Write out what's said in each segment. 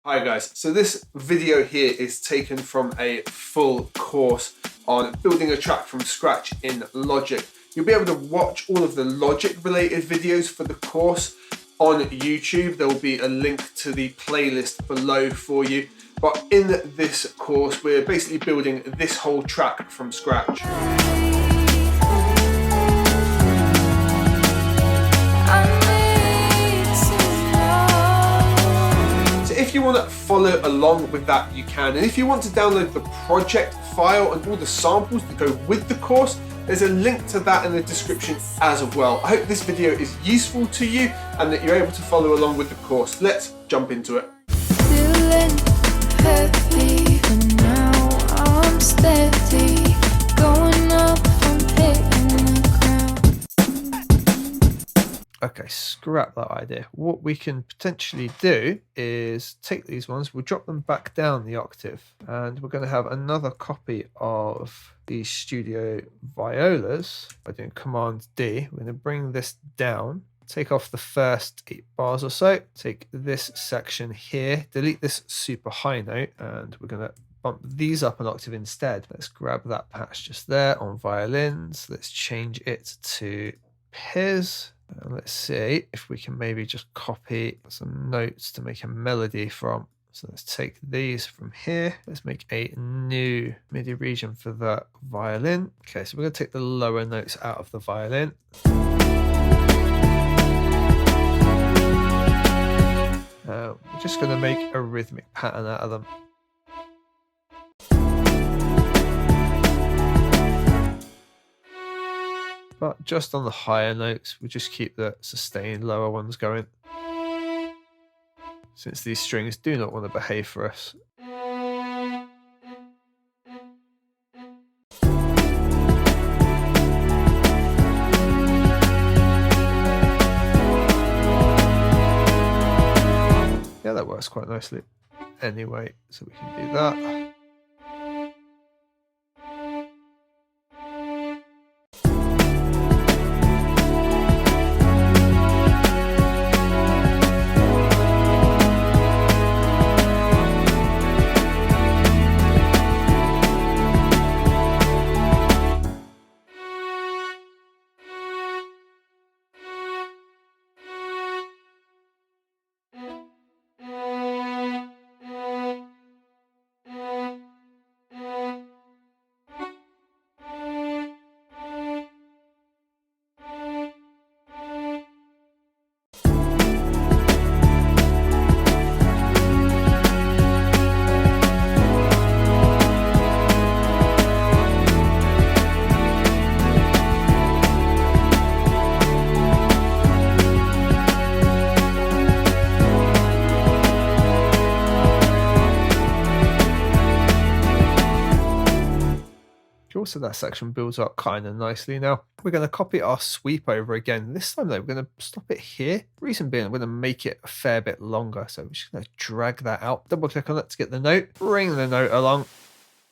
Hi guys, so this video here is taken from a full course on building a track from scratch in Logic. You'll be able to watch all of the Logic related videos for the course on YouTube. There will be a link to the playlist below for you. But in this course, we're basically building this whole track from scratch. If you want to follow along with that, you can. And if you want to download the project file and all the samples that go with the course, there's a link to that in the description as well. I hope this video is useful to you and that you're able to follow along with the course. Let's jump into it. Feeling heavy, but now I'm steady. Going up, I'm hitting the ground. Okay, scrap that idea. What we can potentially do is take these ones, we'll drop them back down the octave, and we're going to have another copy of these studio violas by doing Command D. We're going to bring this down, take off the first 8 bars or so, take this section here, delete this super high note, and we're going to bump these up an octave instead. Let's grab that patch just there on violins. Let's change it to Piz. And let's see if we can maybe just copy some notes to make a melody from. So let's take these from here. Let's make a new MIDI region for the violin. Okay, so we're going to take the lower notes out of the violin. We're just going to make a rhythmic pattern out of them. But just on the higher notes, we'll just keep the sustained lower ones going, since these strings do not want to behave for us. Yeah, that works quite nicely. Anyway, so we can do that. So that section builds up kind of nicely. Now we're going to copy our sweep over again. This time though, we're going to stop it here. Reason being, we're going to make it a fair bit longer. So we're just going to drag that out, double click on it to get the note, bring the note along,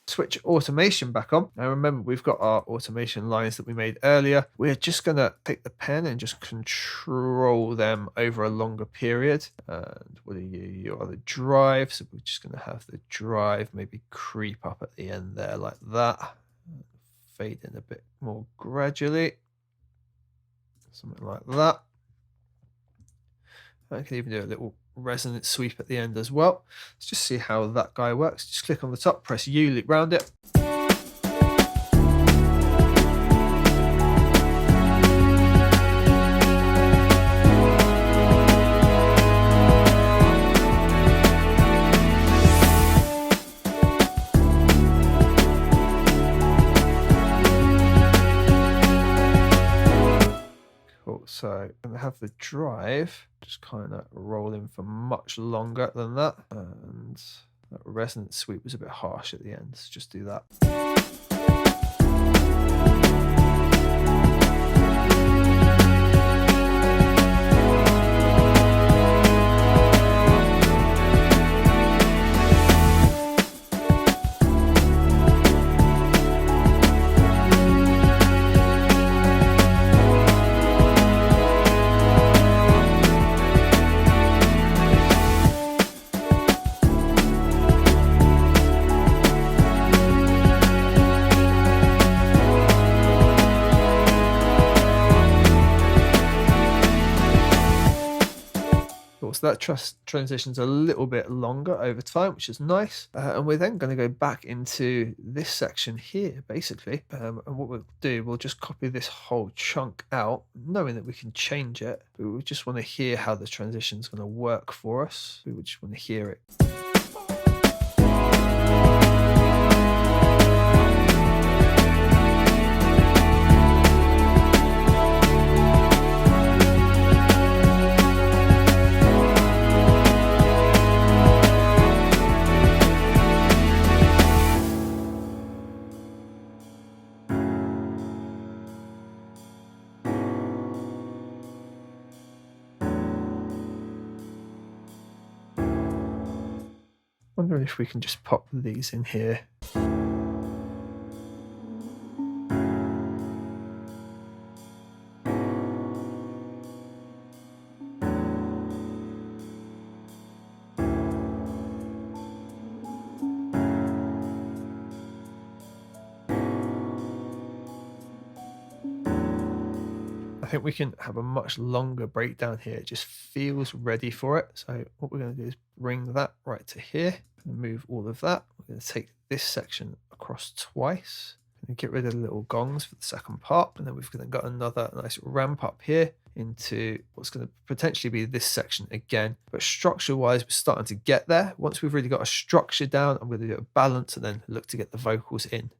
switch automation back on. Now remember, we've got our automation lines that we made earlier. We're just going to take the pen and just control them over a longer period. And what are you? You are the drive. So we're just going to have the drive maybe creep up at the end there like that. Fade in a bit more gradually, something like that. I can even do a little resonant sweep at the end as well. Let's just see how that guy works. Just click on the top, press U, loop round it. So I'm going to have the drive just kind of roll in for much longer than that. And that resonant sweep was a bit harsh at the end. So just do that. So that transition's a little bit longer over time, which is nice. And we're then going to go back into this section here, basically. And what we'll do, we'll just copy this whole chunk out, knowing that we can change it. But we just want to hear how the transition's going to work for us. We just want to hear it. Wondering if we can just pop these in here. I think we can have a much longer breakdown here. It just feels ready for it. So what we're going to do is bring that right to here and move all of that. We're going to take this section across twice and get rid of the little gongs for the second part. And then we've got another nice ramp up here into what's going to potentially be this section again. But structure-wise, we're starting to get there. Once we've really got a structure down, I'm going to do a balance and then look to get the vocals in.